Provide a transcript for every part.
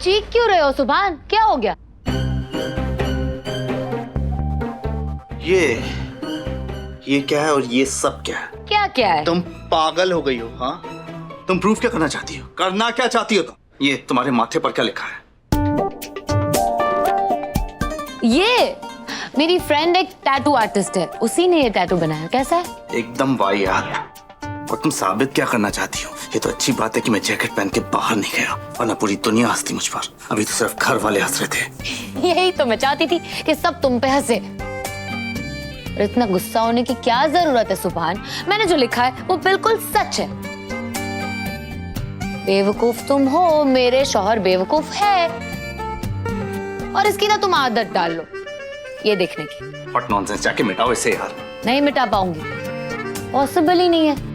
चीख क्यों रहे हो सुभान? क्या हो गया? ये क्या है और ये सब क्या है? क्या क्या है? तुम पागल हो गई हो? हाँ, तुम प्रूफ क्या करना चाहती हो? करना क्या चाहती हो तुम? ये तुम्हारे माथे पर क्या लिखा है? ये मेरी फ्रेंड एक टैटू आर्टिस्ट है, उसी ने ये टैटू बनाया। कैसा है? एकदम वाहियात। और तुम साबित क्या करना चाहती हो? ये तो अच्छी बात है कि मैं जैकेट पहन के बाहर नहीं गया, वरना पूरी दुनिया हंसती मुझ पर। अभी तो सिर्फ घर वाले हंस रहे थे। यही तो मैं चाहती थी कि सब तुम पे हंसे। और इतना गुस्सा होने की क्या जरूरत है सुभान? मैंने जो लिखा है वो बिल्कुल सच है। बेवकूफ तुम हो, मेरे शौहर बेवकूफ है। और इसकी ना तुम आदत डाल लो ये देखने की। व्हाट नॉनसेंस, जाके मिटाओ इसे यार। नहीं मिटा पाऊंगी, पॉसिबल ही नहीं है।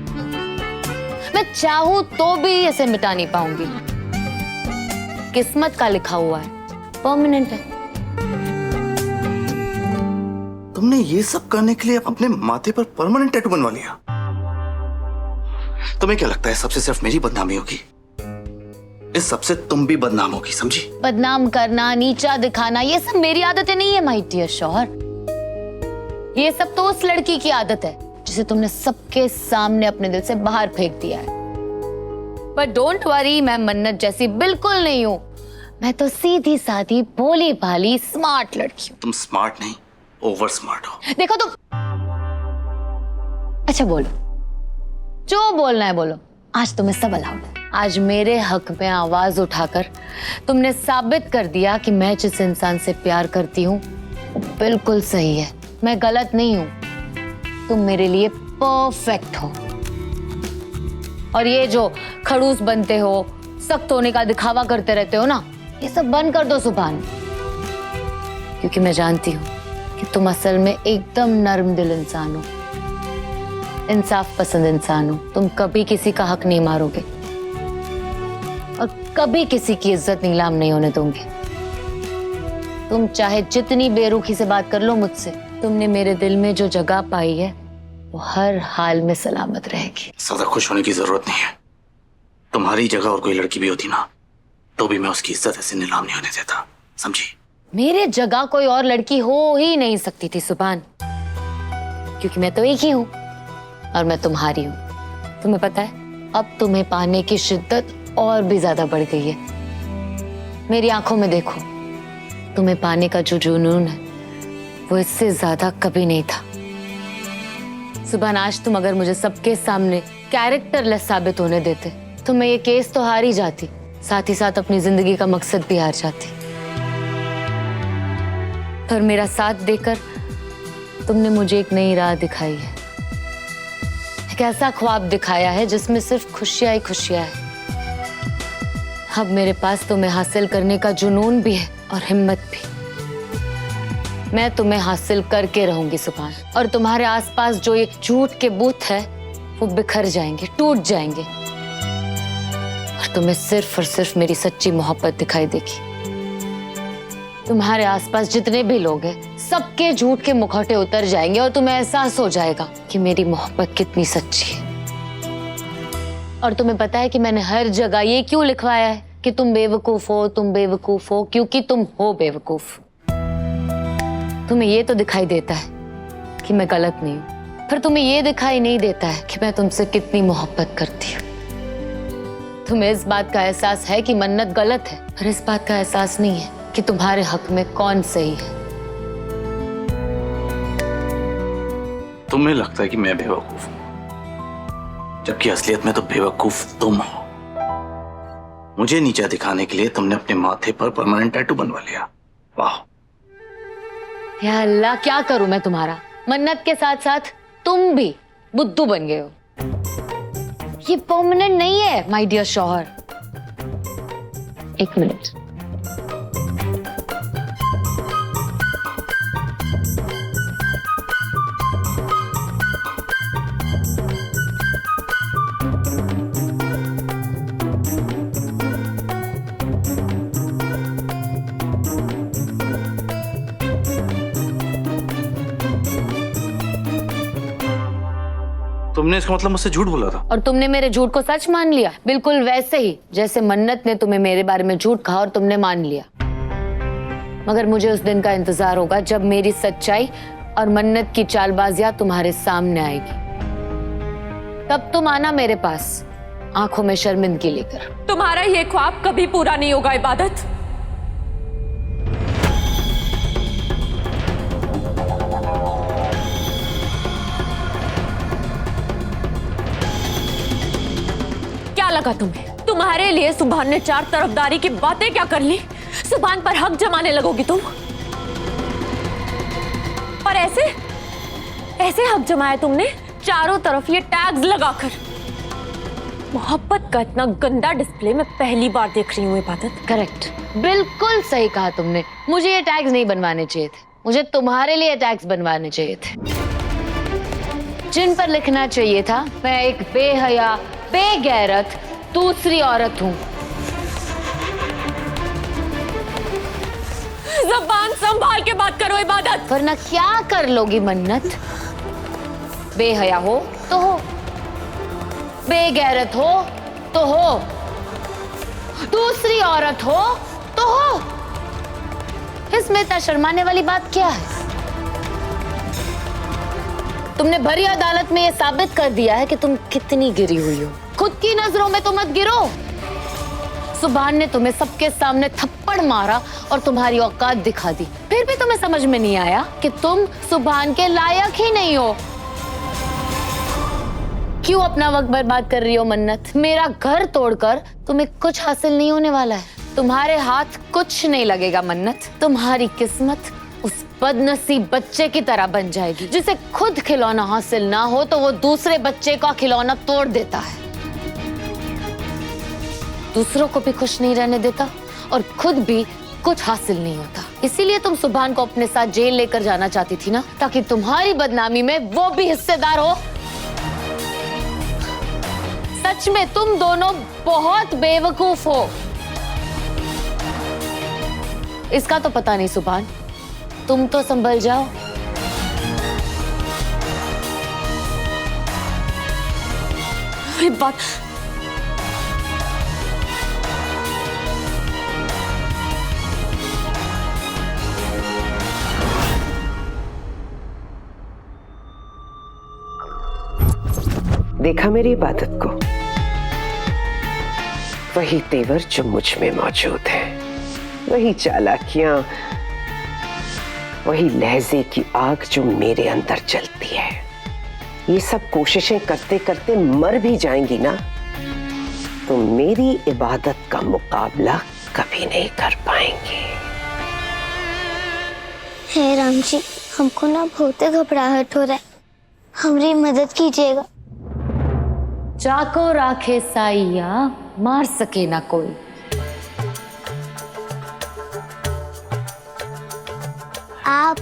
मैं चाहूं तो भी इसे मिटा नहीं पाऊंगी। किस्मत का लिखा हुआ है, परमानेंट है। तुमने ये सब करने के लिए अपने माथे पर परमानेंट टैटू बनवा लिया? तुम्हें क्या लगता है सबसे सिर्फ मेरी बदनामी होगी? इस सबसे तुम भी बदनाम होगी, समझी? बदनाम करना, नीचा दिखाना, ये सब मेरी आदतें नहीं है माय डियर शौहर। ये सब तो उस लड़की की आदत है जिसे तुमने सबके सामने अपने दिल से बाहर फेंक दिया है। पर डोंट वरी, मैं मन्नत जैसी बिल्कुल नहीं हूँ। मैं तो सीधी सादी भोली भाली स्मार्ट लड़की हूँ। तुम स्मार्ट नहीं, ओवर स्मार्ट हो। देखो तुम, अच्छा बोलो, जो बोलना है बोलो। आज तुम्हें सब अलाउड है। आज मेरे हक में आवाज उठाकर तुमने साबित कर दिया कि मैं जिस इंसान से प्यार करती हूँ वो बिल्कुल सही है। मैं गलत नहीं हूँ, तुम मेरे लिए परफेक्ट हो। और ये जो खड़ूस बनते हो, सख्त होने का दिखावा करते रहते हो ना, ये सब बंद कर दो सुभान। क्योंकि मैं जानती हूँ कि तुम असल में एकदम नर्म दिल इंसान हो, इंसाफ पसंद इंसान हो। तुम कभी किसी का हक नहीं मारोगे और कभी किसी की इज्जत नीलाम नहीं होने दोगे। तुम चाहे जितनी बेरुखी से बात कर लो मुझसे, तुमने मेरे दिल में जो जगह पाई है वो हर हाल में सलामत रहेगी। ज्यादा खुश होने की जरूरत नहीं है। तुम्हारी जगह और कोई लड़की भी होती ना, तो भी मैं उसकी इज्जत ऐसे नीलाम नहीं होने देता, समझी? मेरे जगह कोई और लड़की हो ही नहीं सकती थी सुभान, क्योंकि मैं तो एक ही हूँ और मैं तुम्हारी हूँ। तुम्हें पता है, अब तुम्हें पाने की शिद्दत और भी ज्यादा बढ़ गई है। मेरी आंखों में देखो, तुम्हें पाने का जो जुनून है वो इससे ज्यादा कभी नहीं था। सुभान, आज तुम अगर मुझे सबके सामने कैरेक्टरलेस साबित होने देते तो मैं ये केस तो हार ही जाती, साथ ही साथ अपनी जिंदगी का मकसद भी हार जाती। पर मेरा साथ देकर तुमने मुझे एक नई राह दिखाई है, एक ऐसा ख्वाब दिखाया है जिसमें सिर्फ खुशियां ही खुशियां है। अब मेरे पास तुम्हें हासिल करने का जुनून भी है और हिम्मत भी। मैं तुम्हें हासिल करके रहूंगी सुभान, और तुम्हारे आसपास जो ये झूठ के बूथ है वो बिखर जाएंगे, टूट जाएंगे, और तुम्हें सिर्फ और सिर्फ मेरी सच्ची मोहब्बत दिखाई देगी। तुम्हारे आसपास जितने भी लोग हैं, सबके झूठ के मुखौटे उतर जाएंगे और तुम्हें एहसास हो जाएगा कि मेरी मोहब्बत कितनी सच्ची है। और तुम्हें पता है कि मैंने हर जगह ये क्यों लिखवाया है कि तुम बेवकूफ हो, तुम बेवकूफ हो, क्योंकि तुम हो बेवकूफ। तुम्हें ये तो दिखाई देता है कि मैं गलत नहीं हूं, फिर तुम्हें ये दिखाई नहीं देता है कि मैं तुमसे कितनी मोहब्बत करती हूँ। तुम्हें इस बात का एहसास है कि मन्नत गलत है, पर इस बात का एहसास नहीं है कि तुम्हारे हक में कौन सही है। तुम्हें लगता है कि मैं बेवकूफ हूं, जबकि असलियत में तो बेवकूफ तुम हो। मुझे नीचा दिखाने के लिए तुमने अपने माथे पर परमानेंट टैटू बनवा लिया। वाह या अल्लाह, क्या करूं मैं तुम्हारा? मन्नत के साथ साथ तुम भी बुद्धू बन गए हो। ये परमानेंट नहीं है माय डियर शौहर। एक मिनट, तुमने इसका मतलब मुझसे झूठ बोला था? और तुमने मेरे झूठ को सच मान लिया, बिल्कुल वैसे ही जैसे मन्नत ने तुम्हें मेरे बारे में झूठ कहा और तुमने मान लिया। मगर मुझे उस दिन का इंतजार होगा जब मेरी सच्चाई और मन्नत की चालबाजियां तुम्हारे सामने आएगी। तब तुम आना मेरे पास आंखों में शर्मिंदगी लेकर। तुम्हारा ये ख्वाब कभी पूरा नहीं होगा इबादत। क्या लगा तुम्हें? तुम्हारे लिए सुभान ने 4 तरफदारी की बातें क्या कर ली? सुभान पर हक जमाने लगोगी तुम? और ऐसे हक जमाया तुमने चारों तरफ ये टैग्स लगाकर। मोहब्बत का इतना गंदा डिस्प्ले मैं पहली बार देख रही हूँ इबादत। करेक्ट, बिल्कुल सही कहा तुमने। मुझे ये टैग्स नहीं बनवाने चाहिए थे, मुझे तुम्हारे लिए टैग्स बनवाने चाहिए थे, जिन पर लिखना चाहिए था मैं एक बेहया बेगैरत दूसरी औरत हूँ। ज़बान संभाल के बात करो इबादत, वरना क्या कर लोगी मन्नत? बेहया हो तो हो, बेगैरत हो तो हो, दूसरी औरत हो तो हो। इसमें इतना शर्माने वाली बात क्या है? तुमने भरी अदालत में यह साबित कर दिया है कि तुम कितनी गिरी हुई हो। खुद की नजरों में तो मत गिरो। सुभान ने तुम्हें सबके सामने थप्पड़ मारा और तुम्हारी औकात दिखा दी, फिर भी तुम्हें समझ में नहीं आया कि तुम सुभान के लायक ही नहीं हो। क्यों अपना वक्त बर्बाद कर रही हो मन्नत? मेरा घर तोड़कर तुम्हें कुछ हासिल नहीं होने वाला है। तुम्हारे हाथ कुछ नहीं लगेगा मन्नत। तुम्हारी किस्मत उस बदनसीब बच्चे की तरह बन जाएगी जिसे खुद खिलौना हासिल ना हो तो वो दूसरे बच्चे का खिलौना तोड़ देता है, दूसरों को भी खुश नहीं रहने देता और खुद भी कुछ हासिल नहीं होता। इसीलिए तुम सुभान को अपने साथ जेल लेकर जाना चाहती थी ना, ताकि तुम्हारी बदनामी में वो भी हिस्सेदार हो। सच में तुम दोनों बहुत बेवकूफ हो। इसका तो पता नहीं सुभान, तुम तो संभल जाओ। बात देखा मेरी इबादत को? वही तेवर जो मुझ में मौजूद है, वही चालाकियां, वही लहजे की आग जो मेरे अंदर जलती है। ये सब कोशिशें करते करते मर भी जाएंगी ना, तो मेरी इबादत का मुकाबला कभी नहीं कर पाएंगे। हे राम जी, हमको ना बहुत घबराहट हो रहा है, हमारी मदद कीजिएगा। चाको राखे साइया, मार सके ना कोई। आप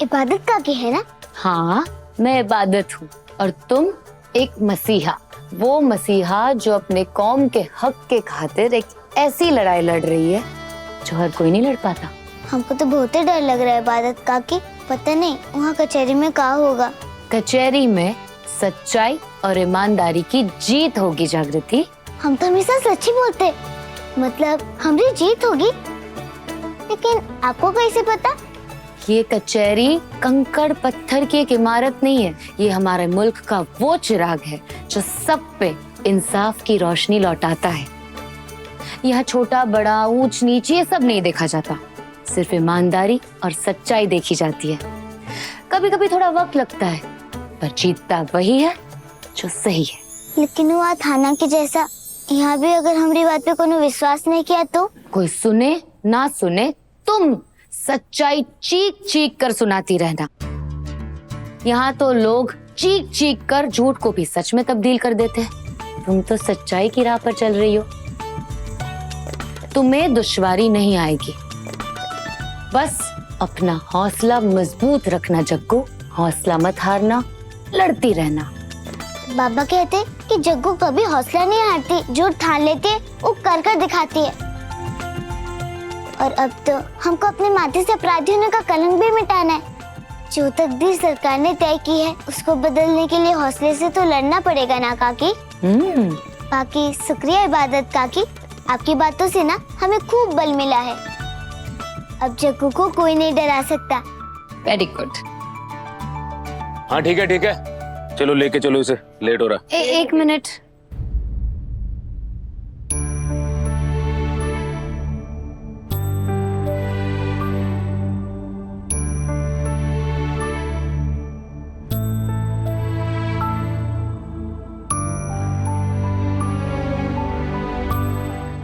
इबादत काकी है ना? हाँ, मैं इबादत हूँ और तुम एक मसीहा। वो मसीहा जो अपने कौम के हक के खातिर एक ऐसी लड़ाई लड़ रही है जो हर कोई नहीं लड़ पाता। हमको तो बहुत ही डर लग रहा है इबादत काकी, पता नहीं वहाँ कचहरी में क्या होगा। कचहरी में सच्चाई और ईमानदारी की जीत होगी जागृति। हम तो हमेशा सच ही बोलते, मतलब हमारी जीत होगी। लेकिन आपको कैसे पता? ये कचहरी कंकड़ पत्थर की एक इमारत नहीं है, ये हमारे मुल्क का वो चिराग है जो सब पे इंसाफ की रोशनी लौटाता है। यहाँ छोटा बड़ा ऊंच नीच ये सब नहीं देखा जाता, सिर्फ ईमानदारी और सच्चाई देखी जाती है। कभी कभी थोड़ा वक्त लगता है, पर जीतता वही है जो सही है। लेकिन वो थाना के जैसा यहाँ भी अगर हमारी बात पे कोनो विश्वास नहीं किया तो? कोई सुने ना सुने, तुम सच्चाई चीख चीख कर सुनाती रहना। यहाँ तो लोग चीख चीख कर झूठ को भी सच में तब्दील कर देते हैं। तुम तो सच्चाई की राह पर चल रही हो, तुम्हें दुश्वारी नहीं आएगी। बस अपना हौसला मजबूत रखना जग्गू, हौसला मत हारना, लड़ती रहना। बाबा कहते कि जग्गू कभी हौसला नहीं हारती, जो ठान लेती है वो कर दिखाती है। और अब तो हमको अपने माथे से अपराधी होने का कलंक भी मिटाना है। जो तकदीर सरकार ने तय की है उसको बदलने के लिए हौसले से तो लड़ना पड़ेगा ना काकी। बाकी शुक्रिया इबादत काकी, आपकी बातों से ना हमें खूब बल मिला है। अब जग्गू को कोई नहीं डरा सकता। Very good. हाँ ठीक है, चलो लेके चलो इसे, लेट हो रहा। एक मिनट।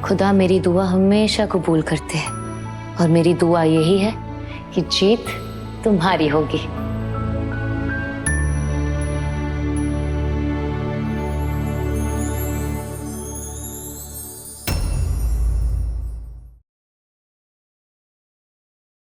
खुदा मेरी दुआ हमेशा कबूल करते हैं और मेरी दुआ यही है कि जीत तुम्हारी होगी।